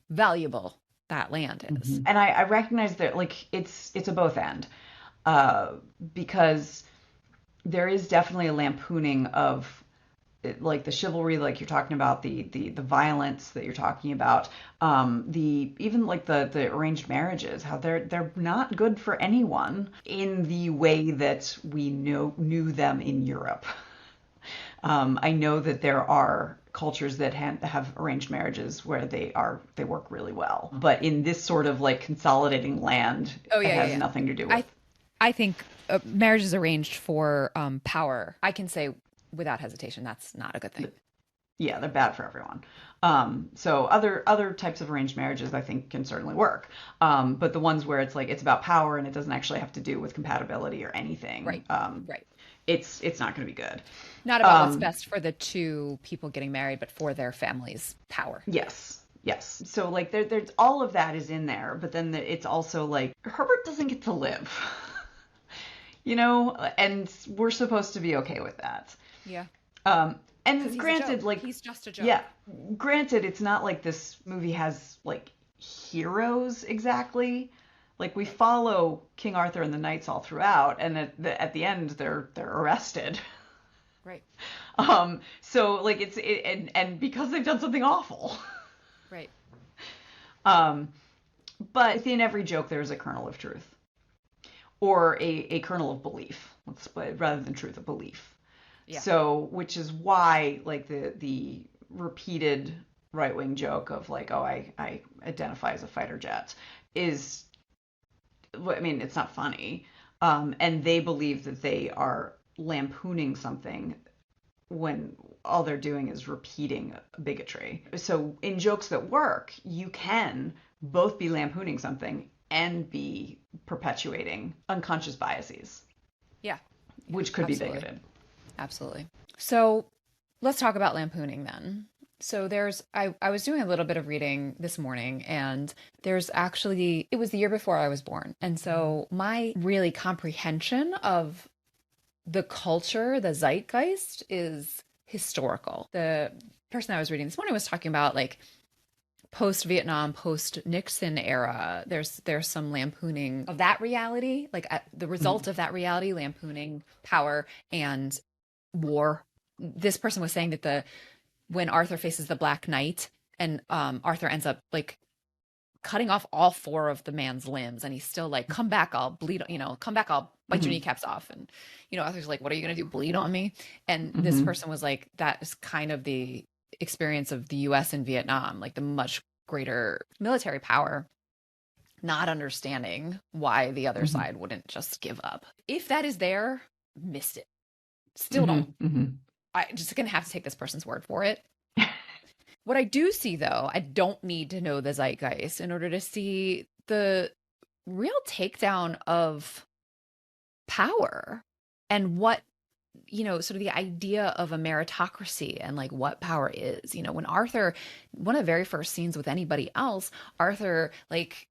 valuable that land is. And I recognize that like it's a both end, because there is definitely a lampooning of like the chivalry, like you're talking about, the violence that you're talking about, the even like the arranged marriages, how they're not good for anyone in the way that we knew them in Europe. I know that there are cultures that have arranged marriages where they work really well, but in this sort of like consolidating land, Oh it yeah, yeah, has yeah. nothing to do I with. I think marriage is arranged for power. I can say without hesitation that's not a good thing. Yeah, they're bad for everyone. So other types of arranged marriages I think can certainly work. But the ones where it's like it's about power and it doesn't actually have to do with compatibility or anything, Right. Right. it's not going to be good. Not about what's Um, best for the two people getting married, but for their family's power. yes, yes. So like there's all of that is in there, but then it's also like Herbert doesn't get to live, and we're supposed to be okay with that. Yeah. Um, Because and he's a granted, joke. like, He's just a yeah, joke. granted, it's not like this movie has like heroes exactly. Like we follow King Arthur and the knights all throughout, and at the end they're arrested. Right. So like and because they've done something awful. Right. Um, but within every joke there is a kernel of truth or a kernel of belief. Rather than truth, a belief. Yeah. So, which is why, like the repeated right wing joke of like, oh, I identify as a fighter jet, is, I mean, it's not funny, and they believe that they are lampooning something when all they're doing is repeating bigotry. So, in jokes that work, you can both be lampooning something and be perpetuating unconscious biases, Yeah. Yeah. which could be Absolutely. bigoted. Absolutely. So let's talk about lampooning then. So I was doing a little bit of reading this morning, and there's actually, it was the year before I was born. And so my really comprehension of the culture, the zeitgeist, is historical. The person I was reading this morning was talking about like post Vietnam, post Nixon era. There's some lampooning of that reality, like the result of that reality, lampooning power and war. This person was saying that when Arthur faces the Black Knight and Arthur ends up like cutting off all four of the man's limbs, and he's still like, come back, I'll bleed, come back, I'll bite your Mm-hmm. kneecaps off. And Arthur's like, what are you gonna do, bleed on me? And this Mm-hmm. person was like, that is kind of the experience of the US in Vietnam, like the much greater military power, not understanding why the other Mm-hmm. side wouldn't just give up. If that is there, missed it. Still don't. Mm-hmm. Mm-hmm. I just gonna have to take this person's word for it. What I do see, though, I don't need to know the zeitgeist in order to see the real takedown of power and what, sort of the idea of a meritocracy and like what power is. When Arthur, one of the very first scenes with anybody else, Arthur like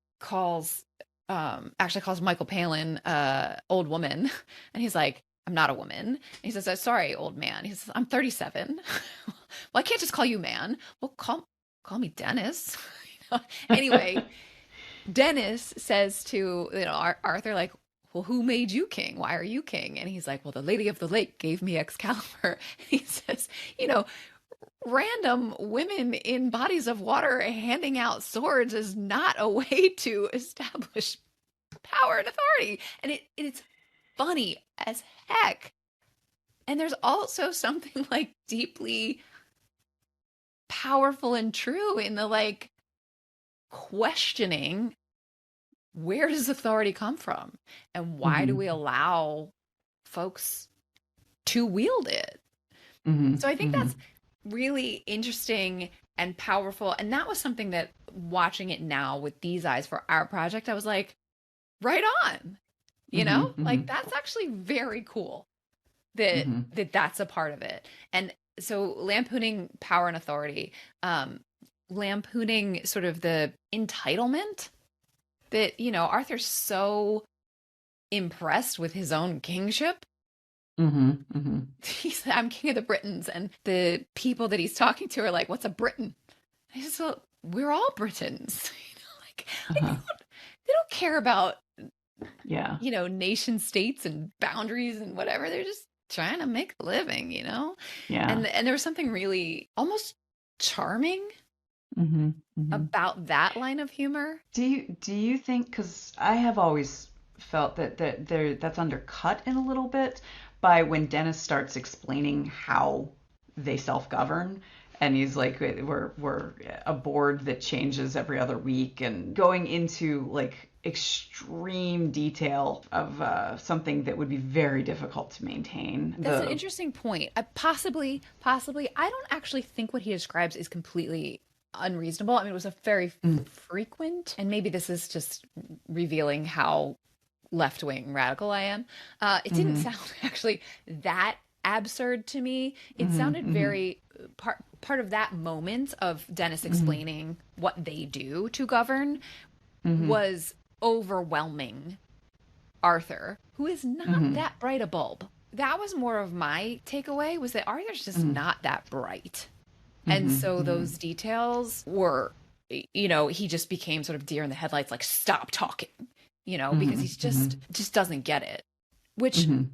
actually calls Michael Palin old woman, and he's like, I'm not a woman. And he says, sorry, old man. He says, I'm 37. Well, I can't just call you man. Well, call me Dennis. Anyway, Dennis says to Arthur, like, well, who made you king? Why are you king? And he's like, well, the Lady of the Lake gave me Excalibur. And he says, random women in bodies of water handing out swords is not a way to establish power and authority. And it's funny as heck. And there's also something like deeply powerful and true in the like questioning, where does authority come from? And why do Mm-hmm. we allow folks to wield it? Mm-hmm. So I think Mm-hmm. that's really interesting and powerful. And that was something that, watching it now with these eyes for our project, I was like, right on. Mm-hmm. Like that's actually very cool that Mm-hmm. that's a part of it. And so lampooning power and authority, lampooning sort of the entitlement that, Arthur's so impressed with his own kingship. Mm-hmm. Mm-hmm. He's, I'm king of the Britons, and the people that he's talking to are like, what's a Briton? And he says, well, we're all Britons. Like Uh-huh. they don't care about Yeah. nation states and boundaries and whatever. They're just trying to make a living, Yeah. And there was something really almost charming Hmm. Hmm. about that line of humor. Do you think, because I have always felt that's undercut in a little bit by when Dennis starts explaining how they self-govern, and he's like, we're a board that changes every other week, and going into like extreme detail of something that would be very difficult to maintain. That's an The interesting point. Possibly, I don't actually think what he describes is completely unreasonable. I mean, it was a very Mm, frequent, and maybe this is just revealing how left wing radical I am. It didn't mhm, sound actually that absurd to me. It mhm, sounded mhm, very part of that moment of Dennis mhm, explaining what they do to govern mhm, was overwhelming Arthur, who is not mhm, that bright a bulb. That was more of my takeaway, was that Arthur's just mhm, not that bright. And mhm, so mhm, those details were, he just became sort of deer in the headlights, like stop talking, because mhm, he's just mhm, just doesn't get it, which mhm,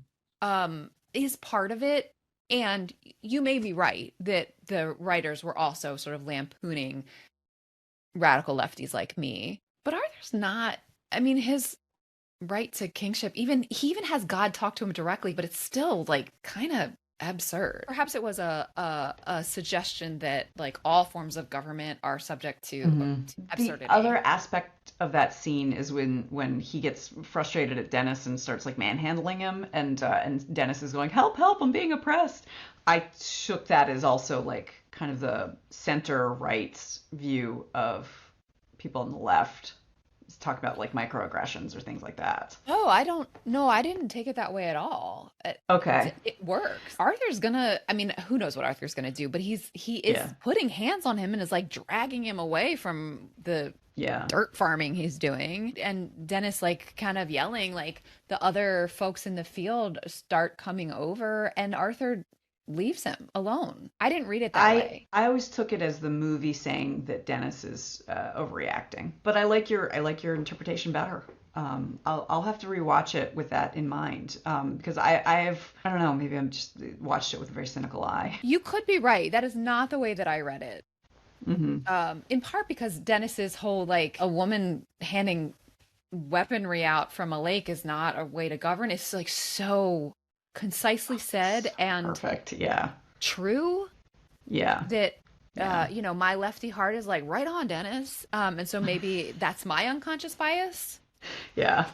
is part of it. And you may be right that the writers were also sort of lampooning radical lefties like me. But Arthur's not, I mean, his right to kingship, he even has God talk to him directly, but it's still like kind of absurd. Perhaps it was a suggestion that like all forms of government are subject mhm. to The other absurdity. aspect of that scene is when he gets frustrated at Dennis and starts like manhandling him, and Dennis is going, "Help, help! I'm being oppressed." I took that as also like kind of the center right's view of people on the left. Talk about like microaggressions or things like that. Oh, I don't know. I didn't take it that way at all. Okay. It works. Arthur's gonna, I mean, who knows what Arthur's gonna do, but he is Yeah. putting hands on him and is like dragging him away from the Yeah. dirt farming he's doing. And Dennis like kind of yelling, like the other folks in the field start coming over and Arthur leaves him alone. I didn't read it that way. I always took it as the movie saying that Dennis is overreacting, but I like your interpretation better. I'll have to rewatch it with that in mind, because I don't know, maybe I'm just watched it with a very cynical eye. You could be right. That is not the way that I read it. Hmm. In part because Dennis's whole like a woman handing weaponry out from a lake is not a way to govern. It's like so concisely said and Perfect. Yeah. true Yeah. that Yeah. my lefty heart is like right on, Dennis. And so maybe that's my unconscious bias. Yeah.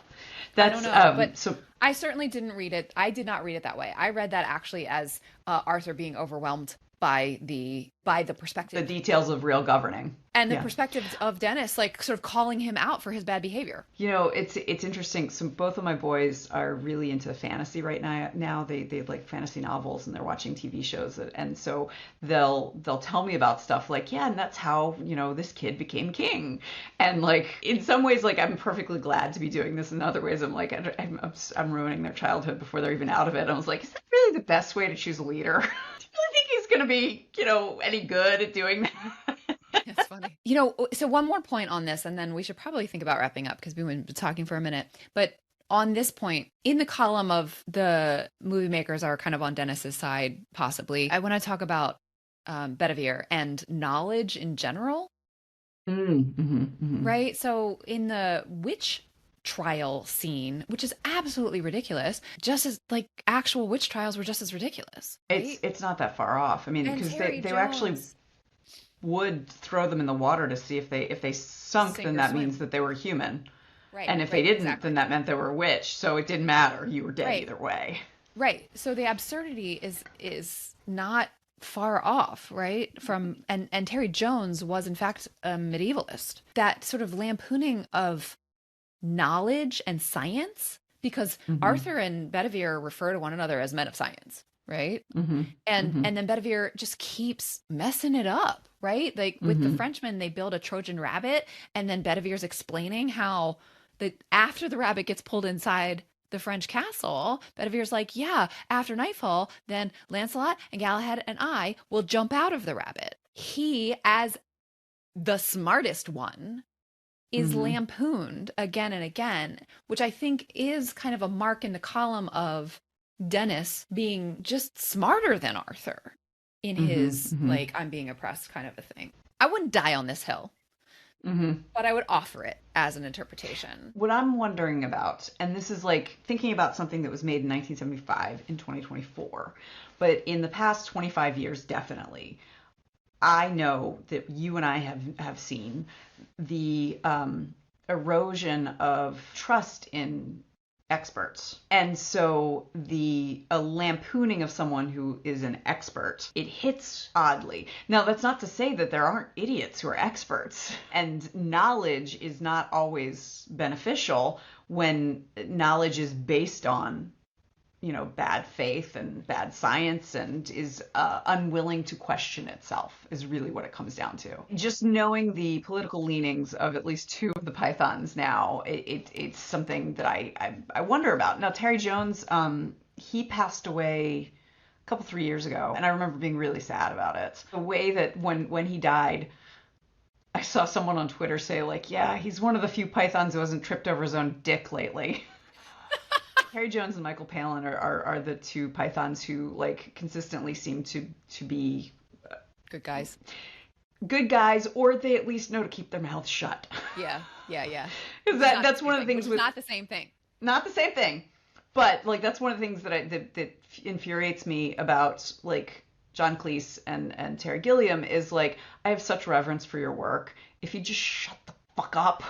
I don't That's know, but so. I certainly didn't read it. I did not read it that way. I read that actually as Arthur being overwhelmed by the The perspective details of real governing. and the Yeah. perspective of Dennis, like sort of calling him out for his bad behavior. It's interesting. So both of my boys are really into fantasy right now. Now they like fantasy novels and they're watching TV shows, and so they'll tell me about stuff like, yeah, and that's how this kid became king, and like in some ways like I'm perfectly glad to be doing this. In other ways I'm like I'm ruining their childhood before they're even out of it. I was like, is that really the best way to choose a leader? Do you really think he's gonna be any good at doing that? It's funny. So one more point on this, and then we should probably think about wrapping up because we've been talking for a minute. But on this point, in the column of the movie makers are kind of on Dennis's side, possibly. I want to talk about Bedivere and knowledge in general, Mm-hmm. right? So in the witch trial scene, which is absolutely ridiculous, just as like actual witch trials were just as ridiculous, It's right? it's not that far off. I mean, And because they Terry they actually Jones, would throw them in the water to see if they sunk, sink then or that means swim. that they were human, Right, and if they right, didn't, then exactly. that meant they were a witch. So it didn't matter. You were dead Right. either way. Right. So the absurdity is not far off, right? From and Terry Jones was in fact a medievalist. That sort of lampooning of knowledge and science, because Hmm. Arthur and Bedivere refer to one another as men of science, right? Hmm. And Hmm. and then Bedivere just keeps messing it up, right? Like with the Hmm. Frenchmen, they build a Trojan rabbit, and then Bedivere's explaining how after the rabbit gets pulled inside the French castle, Bedivere's like, yeah, after nightfall, then Lancelot and Galahad and I will jump out of the rabbit. He, as the smartest one, is Hmm. lampooned again and again, which I think is kind of a mark in the column of Dennis being just smarter than Arthur in his, like, I'm being oppressed kind of a thing. I wouldn't die on this hill, but I would offer it as an interpretation. What I'm wondering about, and this is like thinking about something that was made in 1975 in 2024, but in the past 25 years, definitely, I know that you and I have seen the erosion of trust in experts. And so a lampooning of someone who is an expert, it hits oddly. Now, that's not to say that there aren't idiots who are experts. And knowledge is not always beneficial when knowledge is based on, bad faith and bad science and is unwilling to question itself is really what it comes down to. Just knowing the political leanings of at least two of the Pythons now, it's something that I wonder about. Now, Terry Jones, he passed away a couple, 3 years ago, and I remember being really sad about it. The way that when he died, I saw someone on Twitter say, like, yeah, he's one of the few Pythons who hasn't tripped over his own dick lately. Terry Jones and Michael Palin are the two Pythons who, like, consistently seem to be good guys. Good guys, or they at least know to keep their mouths shut. Yeah. Because that's one of the things with not the same thing. Not the same thing, but like that's one of the things that infuriates me about like John Cleese and Terry Gilliam is like I have such reverence for your work. If you just shut the fuck up.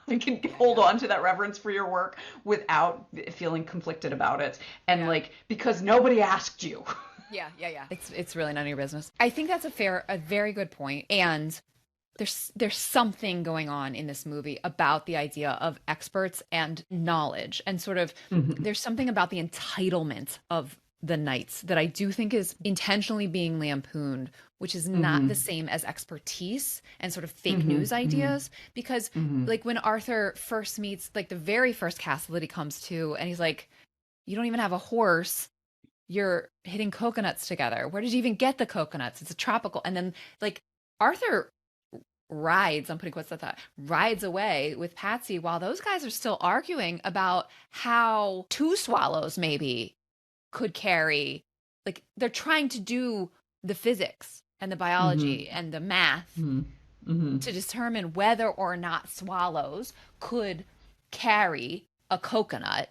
You can hold on to that reverence for your work without feeling conflicted about it. And like, because nobody asked you. Yeah. It's really none of your business. I think that's a very good point. And there's something going on in this movie about the idea of experts and knowledge and sort of, there's something about the entitlement of the knights that I do think is intentionally being lampooned, which is not the same as expertise and sort of fake news ideas. Because like when Arthur first meets, like the very first castle that he comes to, and he's like, you don't even have a horse. You're hitting coconuts together. Where did you even get the coconuts? It's a tropical. And then like Arthur rides, I'm putting quotes at that, rides away with Patsy while those guys are still arguing about how 2 swallows maybe could carry, like they're trying to do the physics and the biology and the math to determine whether or not swallows could carry a coconut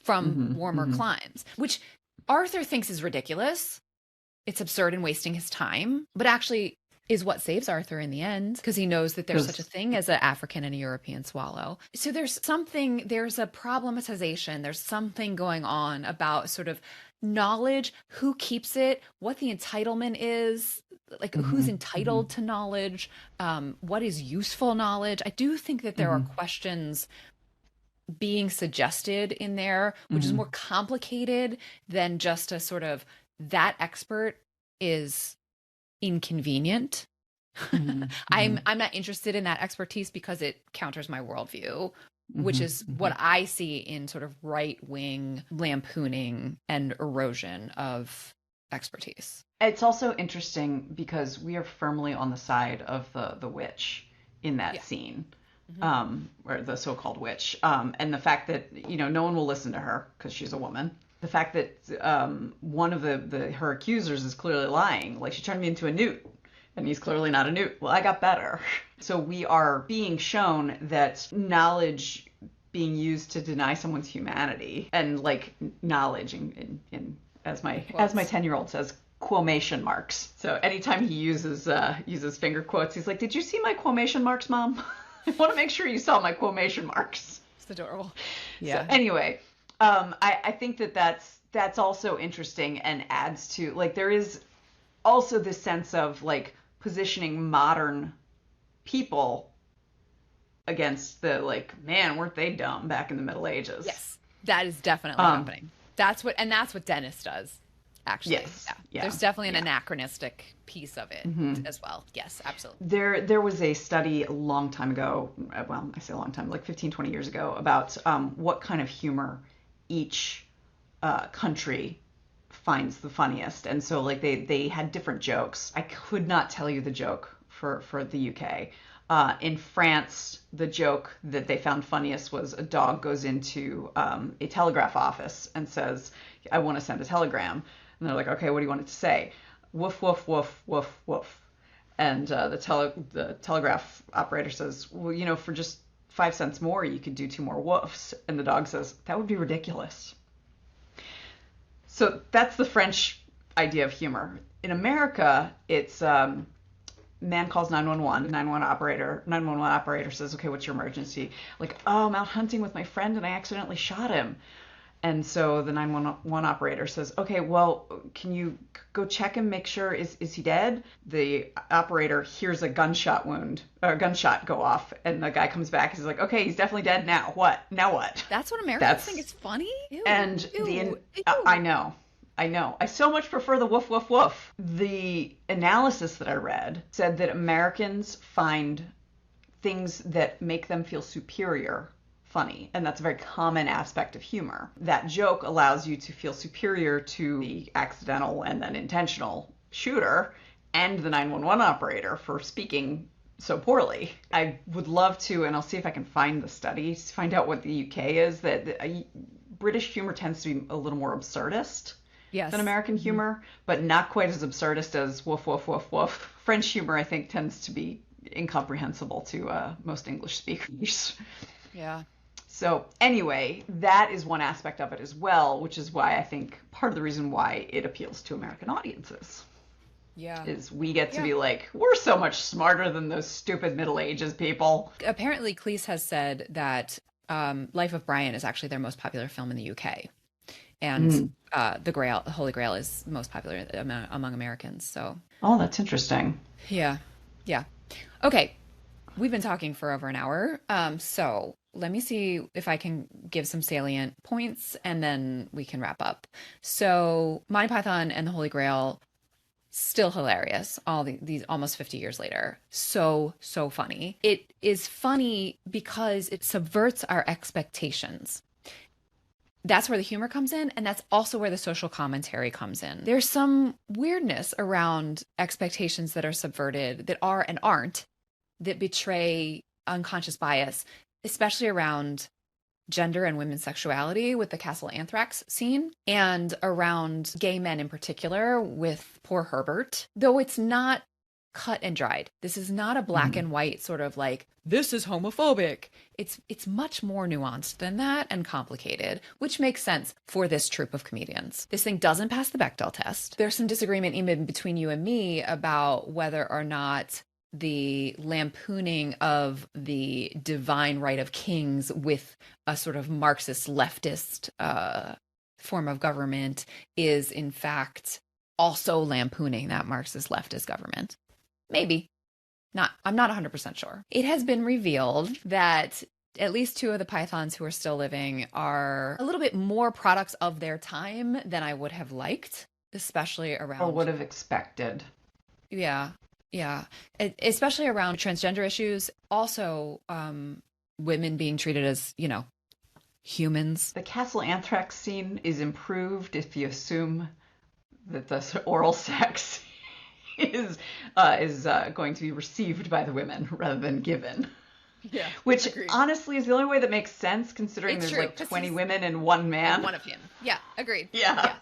from warmer climes, which Arthur thinks is ridiculous. It's absurd and wasting his time, but actually is what saves Arthur in the end, because he knows that there's such a thing as an African and a European swallow. So there's a problematization, there's something going on about sort of knowledge, who keeps it, what the entitlement is, like who's entitled to knowledge, what is useful knowledge. I do think that there are questions being suggested in there, which is more complicated than just a sort of that expert is inconvenient. I'm not interested in that expertise because it counters my worldview, which is what I see in sort of right-wing lampooning and erosion of expertise. It's also interesting because we are firmly on the side of the witch in that scene, or the so-called witch, and the fact that no one will listen to her because she's a woman. The fact that one of her accusers is clearly lying, like she turned me into a newt, and he's clearly not a newt. Well, I got better. So we are being shown that knowledge being used to deny someone's humanity, and like knowledge in as my 10-year-old says, quotation marks. So anytime he uses finger quotes, he's like, "Did you see my quotation marks, Mom? I want to make sure you saw my quotation marks." It's adorable. Yeah. So anyway. I think that's also interesting and adds to, like, there is also this sense of like positioning modern people against the like, man, weren't they dumb back in the Middle Ages? Yes, that is definitely happening. That's what Dennis does. Actually, yeah. There's definitely an anachronistic piece of it as well. Yes, absolutely. There was a study a long time ago, well, I say a long time, like 15, 20 years ago, about what kind of humor each country finds the funniest. And so like they had different jokes. I could not tell you the joke for the UK, In France, the joke that they found funniest was a dog goes into a telegraph office and says, I want to send a telegram. And they're like, okay, what do you want it to say? Woof, woof, woof, woof, woof. And the telegraph operator says, well, for just 5 cents more, you could do 2 more woofs. And the dog says, that would be ridiculous. So that's the French idea of humor. In America, it's man calls 911. 911 operator says, okay, what's your emergency? Like, oh, I'm out hunting with my friend and I accidentally shot him. And so the 911 operator says, okay, well, can you go check him, make sure, is he dead? The operator hears a gunshot go off, and the guy comes back and he's like, okay, he's definitely dead now. What? Now what? That's what Americans think is funny? Ew, and ew. I know. I so much prefer the woof, woof, woof. The analysis that I read said that Americans find things that make them feel superior funny, and that's a very common aspect of humor. That joke allows you to feel superior to the accidental and then intentional shooter and the 911 operator for speaking so poorly. I would love to, and I'll see if I can find the studies, find out what the UK is, that British humor tends to be a little more absurdist than American humor, but not quite as absurdist as woof, woof, woof, woof. French humor, I think, tends to be incomprehensible to most English speakers. Yeah. So anyway, that is one aspect of it as well, which is why I think part of the reason why it appeals to American audiences. Yeah. Is we get to be like, we're so much smarter than those stupid Middle Ages people. Apparently, Cleese has said that Life of Brian is actually their most popular film in the UK. And the Holy Grail is most popular among Americans. So. Oh, that's interesting. Yeah. Yeah. Okay. We've been talking for over an hour. So let me see if I can give some salient points and then we can wrap up. So Monty Python and the Holy Grail, still hilarious. These almost 50 years later. So funny. It is funny because it subverts our expectations. That's where the humor comes in, and that's also where the social commentary comes in. There's some weirdness around expectations that are subverted, that are and aren't, that betray unconscious bias, especially around gender and women's sexuality with the Castle Anthrax scene, and around gay men in particular with poor Herbert. Though it's not cut and dried. This is not a black and white sort of like, this is homophobic. It's much more nuanced than that and complicated, which makes sense for this troupe of comedians. This thing doesn't pass the Bechdel test. There's some disagreement even between you and me about whether or not the lampooning of the divine right of kings with a sort of Marxist leftist form of government is in fact also lampooning that Marxist leftist government. Maybe. I'm not 100% sure. It has been revealed that at least 2 of the Pythons who are still living are a little bit more products of their time than I would have liked, especially around... Or would have expected. Yeah. Especially around transgender issues. Also, women being treated as, humans. The Castle Anthrax scene is improved if you assume that the oral sex is going to be received by the women rather than given. Yeah. Which agreed. Honestly is the only way that makes sense considering It's there's true, like 20 women and 1 man. And 1 of him. Yeah, agreed. Yeah.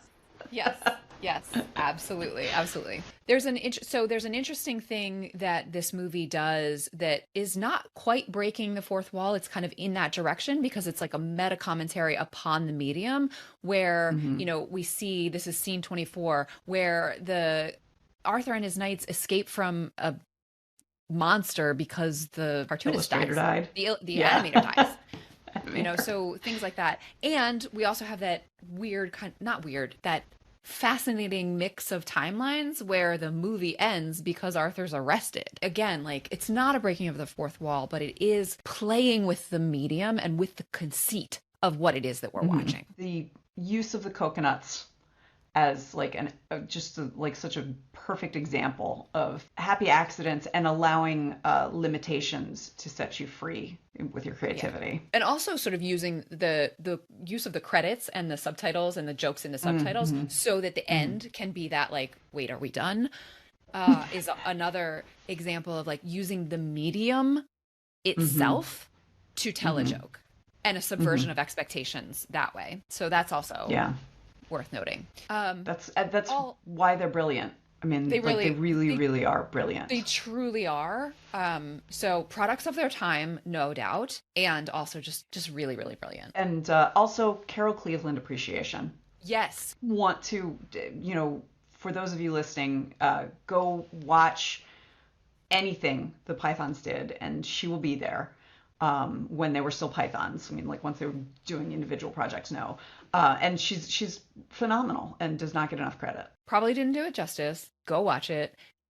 Yes, absolutely. There's an interesting thing that this movie does that is not quite breaking the fourth wall. It's kind of in that direction because it's like a meta commentary upon the medium where, we see, this is scene 24, where the Arthur and his knights escape from a monster because the cartoonist dies. The animator dies. So things like that. And we also have that that fascinating mix of timelines where the movie ends because Arthur's arrested. Again, like, it's not a breaking of the fourth wall, but it is playing with the medium and with the conceit of what it is that we're watching. The use of the coconuts as like such a perfect example of happy accidents and allowing limitations to set you free with your creativity. Yeah. And also sort of using the use of the credits and the subtitles and the jokes in the subtitles so that the end can be that like, wait, are we done? is another example of like using the medium Mm-hmm. itself to tell a Mm-hmm. joke and a Mm-hmm. subversion of expectations that way. So that's also Yeah. worth noting. That's All why they're brilliant. I they mean, like they really really, they really are they brilliant. truly are. So products of their time, no doubt, and also just really really brilliant. And also Carol Cleveland appreciation. Yes. Want to, for those of you listening, go watch anything the Pythons did, and she will be there when they were still Pythons. I mean, like once they were doing individual projects, no. And she's phenomenal and does not get enough credit. Probably didn't do it justice. Go watch it.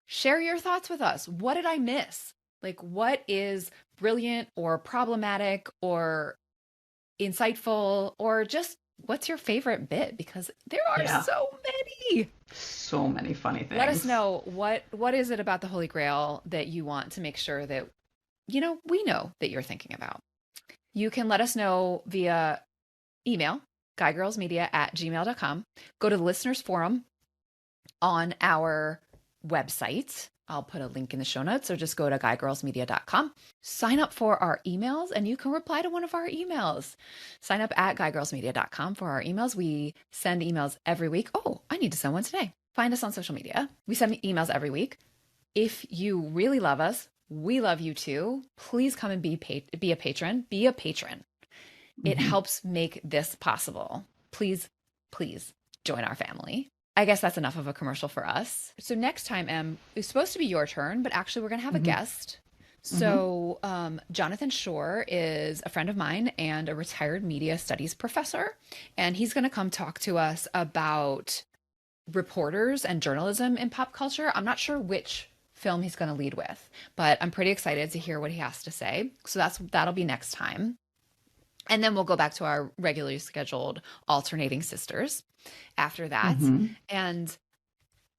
Share your thoughts with us. What did I miss? Like, what is brilliant or problematic or insightful, or just what's your favorite bit? Because there are Yeah, so many. so many funny Let us things. know what is it about the Holy Grail that you want to make sure that we know that you're thinking about. You can let us know via email, guygirlsmedia@gmail.com. Go to the listeners forum on our website. I'll put a link in the show notes, or just go to guygirlsmedia.com. Sign up for our emails, and you can reply to one of our emails. Sign up at guygirlsmedia.com for our emails. We send emails every week. Oh, I need to send one today. Find us on social media. We send emails every week. If you really love us, we love you too. Please come and be a patron. Be a patron. It Hmm. helps make this possible. Please, please join our family. I guess that's enough of a commercial for us. So next time, Em, it's supposed to be your turn, but actually we're going to have a Hmm. guest. Hmm. So Jonathan Shore is a friend of mine and a retired media studies professor, and he's going to come talk to us about reporters and journalism in pop culture. I'm not sure which film he's going to lead with, but I'm pretty excited to hear what he has to say. So that'll be next time. And then we'll go back to our regularly scheduled alternating sisters after that. Hmm. And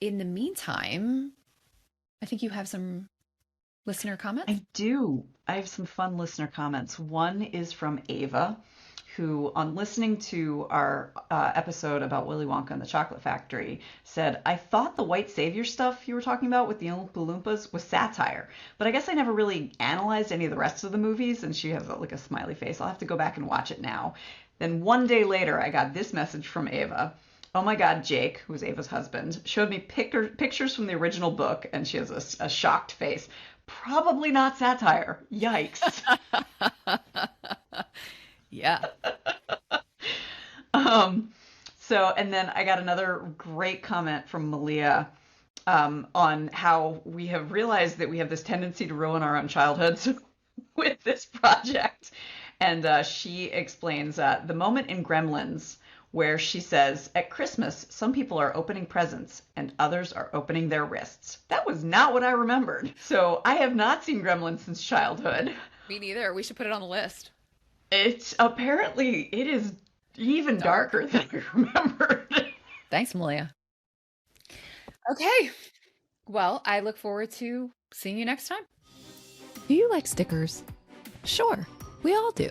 in the meantime, I think you have some listener comments. I do. I have some fun listener comments. One is from Ava, who, on listening to our episode about Willy Wonka and the Chocolate Factory, said, I thought the white savior stuff you were talking about with the Oompa Loompas was satire, but I guess I never really analyzed any of the rest of the movies, and she has like a smiley face. I'll have to go back and watch it now. Then one day later, I got this message from Ava. Oh my God, Jake, who's Ava's husband, showed me pictures from the original book, and she has a shocked face. Probably not satire. Yikes. Yeah. Um, and then I got another great comment from Malia on how we have realized that we have this tendency to ruin our own childhoods with this project. And she explains the moment in Gremlins where she says, at Christmas, some people are opening presents and others are opening their wrists. That was not what I remembered. So I have not seen Gremlins since childhood. Me neither. We should put it on the list. It is even Dark. darker than I remembered. Thanks, Malia. Okay. Well, I look forward to seeing you next time. Do you like stickers? Sure, we all do.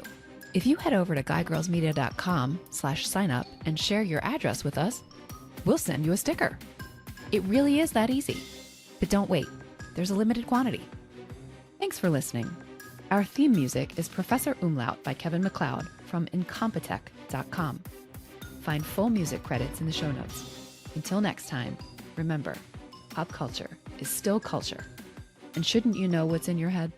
If you head over to guygirlsmedia.com/sign up and share your address with us, we'll send you a sticker. It really is that easy. But don't wait, there's a limited quantity. Thanks for listening. Our theme music is Professor Umlaut by Kevin MacLeod from incompetech.com. Find full music credits in the show notes. Until next time, remember, pop culture is still culture. And shouldn't you know what's in your head?